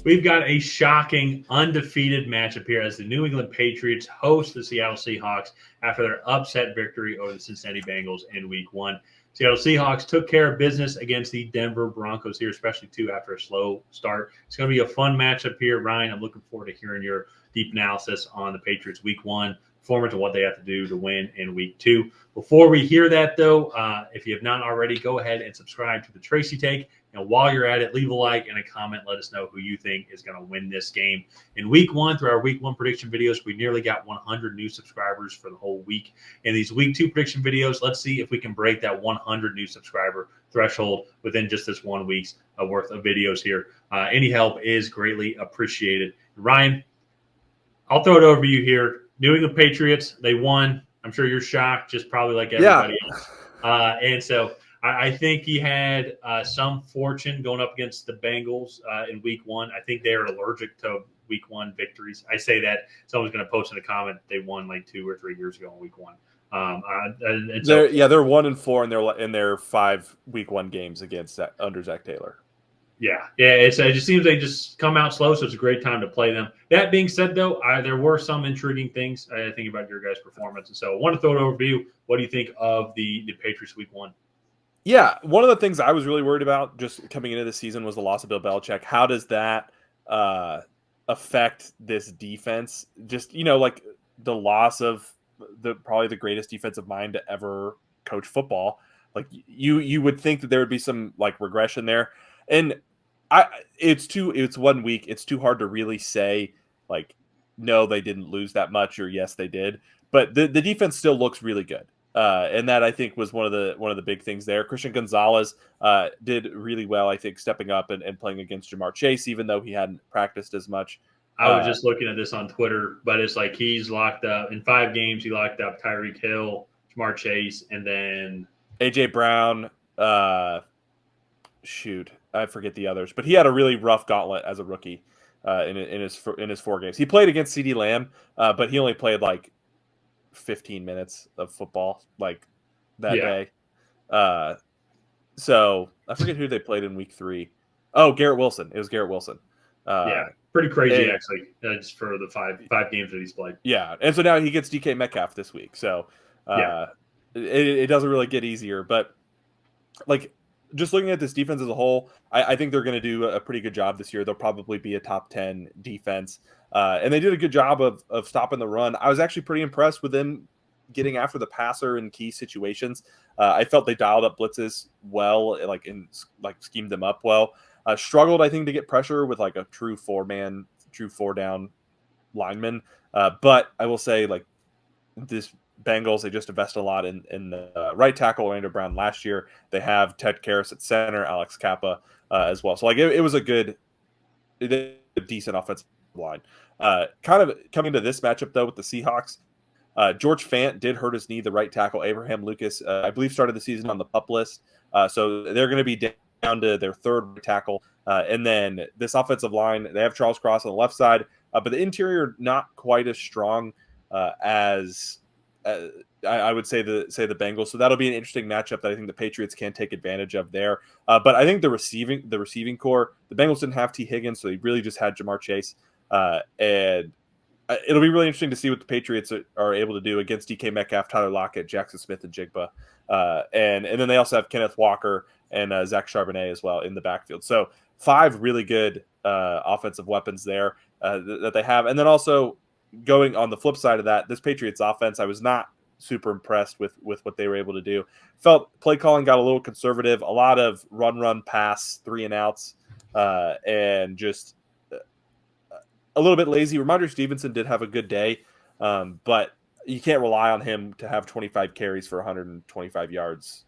we've got a shocking undefeated matchup here as the New England Patriots host the Seattle Seahawks after their upset victory over the Cincinnati Bengals in Week 1. Seattle Seahawks took care of business against the Denver Broncos here, especially too after a slow start. It's going to be a fun matchup here, Ryan. I'm looking forward to hearing your deep analysis on the Patriots Week 1 performance and what they have to do to win in Week 2. Before we hear that, though, if you have not already, go ahead and subscribe to the Tracy Take. And while you're at it, leave a like and a comment. Let us know who you think is going to win this game. In Week 1, through our Week 1 prediction videos, we nearly got 100 new subscribers for the whole week. In these Week 2 prediction videos, let's see if we can break that 100 new subscriber threshold within just this 1 week's worth of videos here. Any help is greatly appreciated. Ryan, I'll throw it over to you here. New England Patriots, they won. I'm sure you're shocked, just probably like everybody else. And so I think he had some fortune going up against the Bengals in Week 1. I think they are allergic to Week 1 victories. I say that someone's going to post in a comment they won like 2 or 3 years ago in Week 1. They're 1-4 in their 5 Week 1 games against under Zach Taylor. Yeah. It just seems they just come out slow, so it's a great time to play them. That being said, though, there were some intriguing things I think about your guys' performance. And so I want to throw it over to you. What do you think of the Patriots Week 1? Yeah, one of the things I was really worried about just coming into the season was the loss of Bill Belichick. How does that affect this defense? Just, like the loss of probably the greatest defensive mind to ever coach football. Like you would think that there would be some like regression there. And it's 1 week. It's too hard to really say like, no, they didn't lose that much, or yes, they did. But the defense still looks really good. And that I think was one of the big things there. Christian Gonzalez did really well, I think, stepping up and playing against Jamar Chase, even though he hadn't practiced as much. I was just looking at this on Twitter, but it's like he's locked up in 5 games. He locked up Tyreek Hill, Jamar Chase, and then AJ Brown. I forget the others, but he had a really rough gauntlet as a rookie in his 4 games. He played against CeeDee Lamb, but he only played like 15 minutes of football like that day. So I forget who they played in Week 3. Oh, Garrett Wilson. It was Garrett Wilson. Pretty crazy actually. Just for the five games that he's played. Yeah, and so now he gets DK Metcalf this week. So it doesn't really get easier, but like just looking at this defense as a whole, I think they're going to do a pretty good job this year. They'll probably be a top 10 defense. And they did a good job of stopping the run. I was actually pretty impressed with them getting after the passer in key situations. I felt they dialed up blitzes well, schemed them up well. Struggled, I think, to get pressure with like a true 4-down lineman. But I will say, like, this Bengals, they just invested a lot in the right tackle, Orlando Brown, last year. They have Ted Karras at center, Alex Kappa as well. So, like, it was a decent offensive line. Kind of coming to this matchup, though, with the Seahawks, George Fant did hurt his knee, the right tackle. Abraham Lucas, I believe, started the season on the PUP list. So they're going to be down to their third right tackle. And then this offensive line, they have Charles Cross on the left side, but the interior not quite as strong as I would say the Bengals. So that'll be an interesting matchup that I think the Patriots can take advantage of there. But I think the receiving core, the Bengals didn't have T. Higgins, so they really just had Jamar Chase. And it'll be really interesting to see what the Patriots are able to do against DK Metcalf, Tyler Lockett, Jackson Smith, and Jigba. And then they also have Kenneth Walker and Zach Charbonnet as well in the backfield. So 5 really good offensive weapons there that they have. And then also going on the flip side of that, this Patriots offense, I was not super impressed with what they were able to do. Felt play calling got a little conservative, a lot of run, pass, 3 and outs, and just a little bit lazy. Ramondre Stevenson did have a good day, but you can't rely on him to have 25 carries for 125 yards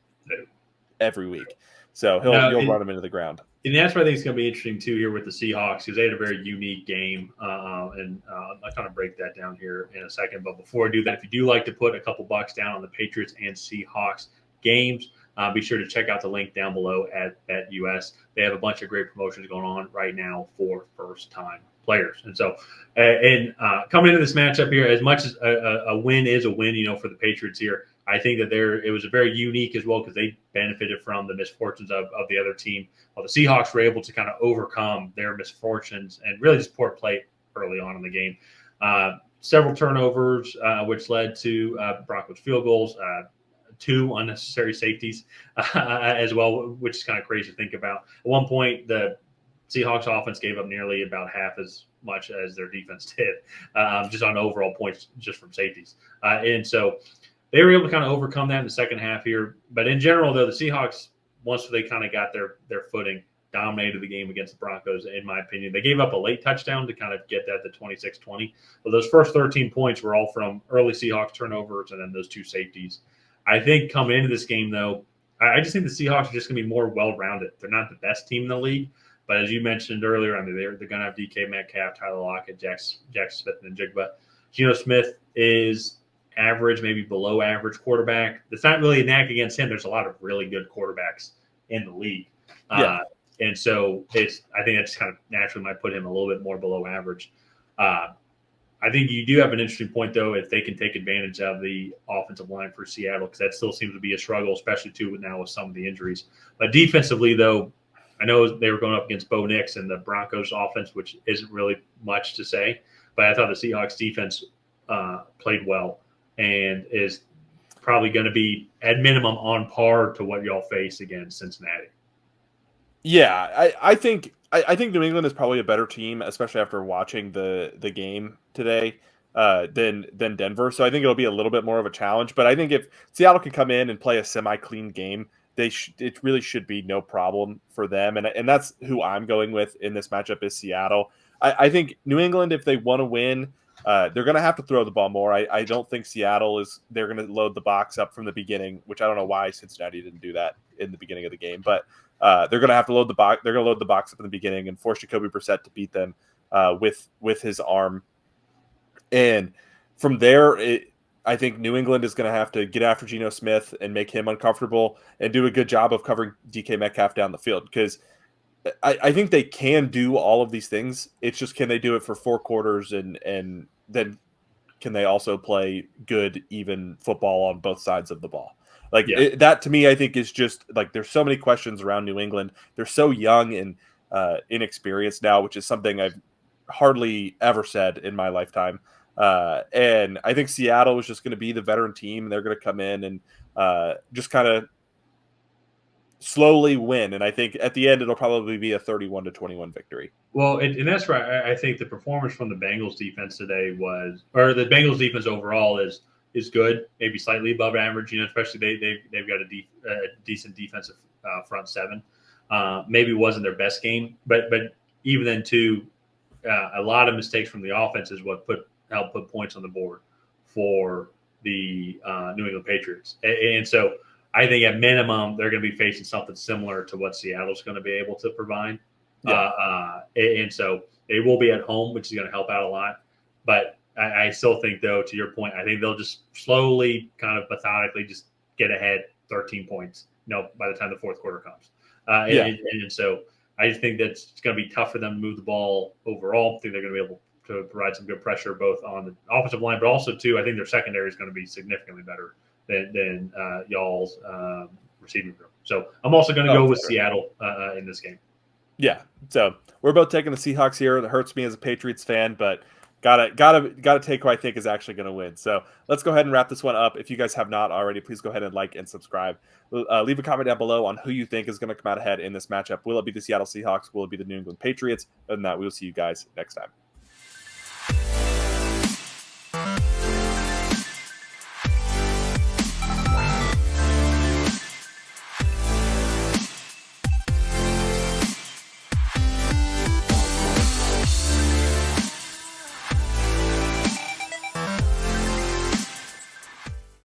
every week. So he'll run him into the ground. And that's why I think it's going to be interesting, too, here with the Seahawks, because they had a very unique game. And I'll kind of break that down here in a second. But before I do that, if you do like to put a couple bucks down on the Patriots and Seahawks games, be sure to check out the link down below at BetUS. They have a bunch of great promotions going on right now for first-time players. And so, coming into this matchup here, as much as a win is a win, for the Patriots here, I think that it was very unique as well because they benefited from the misfortunes of the other team. While the Seahawks were able to kind of overcome their misfortunes and really just poor play early on in the game. Several turnovers, which led to Broncos field goals, 2 unnecessary safeties as well, which is kind of crazy to think about. At one point, the Seahawks offense gave up nearly about half as much as their defense did, just on overall points, just from safeties. And so they were able to kind of overcome that in the second half here. But in general, though, the Seahawks, once they kind of got their footing, dominated the game against the Broncos, in my opinion. They gave up a late touchdown to kind of get that to 26-20. But those first 13 points were all from early Seahawks turnovers and then those 2 safeties. I think coming into this game, though, I just think the Seahawks are just going to be more well-rounded. They're not the best team in the league, but as you mentioned earlier, I mean, they're going to have DK Metcalf, Tyler Lockett, Jackson Smith, and Jigba. Geno Smith is average, maybe below average quarterback. It's not really a knack against him. There's a lot of really good quarterbacks in the league. Yeah. And so I think that's kind of naturally might put him a little bit more below average. I think you do have an interesting point, though, if they can take advantage of the offensive line for Seattle, because that still seems to be a struggle, especially too now with some of the injuries. But defensively, though, I know they were going up against Bo Nix and the Broncos offense, which isn't really much to say. But I thought the Seahawks defense played well and is probably going to be, at minimum, on par to what y'all face against Cincinnati. Yeah, I think New England is probably a better team, especially after watching the game today, than Denver. So I think it'll be a little bit more of a challenge. But I think if Seattle can come in and play a semi-clean game, it really should be no problem for them. And that's who I'm going with in this matchup is Seattle. I think New England, if they want to win, they're going to have to throw the ball more. I don't think Seattle they're going to load the box up from the beginning, which I don't know why Cincinnati didn't do that in the beginning of the game, but they're going to have to load the box. They're going to load the box up in the beginning and force Jacoby Brissett to beat them with his arm. And from there, I think New England is going to have to get after Geno Smith and make him uncomfortable and do a good job of covering DK Metcalf down the field, because I think they can do all of these things. It's just, can they do it for 4 quarters and then can they also play good, even football on both sides of the ball? Like, Yeah. that to me, I think is just like, there's so many questions around New England. They're so young and inexperienced now, which is something I've hardly ever said in my lifetime. And I think Seattle is just going to be the veteran team, and they're going to come in and just kind of slowly win. And I think at the end, it'll probably be a 31-21 victory. Well, and that's right. I think the performance from the Bengals defense today or the Bengals defense overall is good, maybe slightly above average. You know, especially they've got a decent defensive front seven. Maybe it wasn't their best game, but even then too, a lot of mistakes from the offense is what helped put points on the board for the New England Patriots. And so I think at minimum they're going to be facing something similar to what Seattle's going to be able to provide. Yeah. And so they will be at home, which is going to help out a lot. But I still think, though, to your point, I think they'll just slowly, kind of methodically, just get ahead 13 points. By the time the fourth quarter comes. And so I just think that's going to be tough for them to move the ball overall. I think they're going to be able to provide some good pressure both on the offensive line, but also too, I think their secondary is going to be significantly better than y'all's receiving room. So I'm also going to go with Seattle in this game. Yeah, so we're both taking the Seahawks here. That hurts me as a Patriots fan, but gotta take who I think is actually going to win. So let's go ahead and wrap this one up. If you guys have not already, please go ahead and like and subscribe. Leave a comment down below on who you think is going to come out ahead in this matchup. Will it be the Seattle Seahawks? Will it be the New England Patriots? Other than that, we will see you guys next time.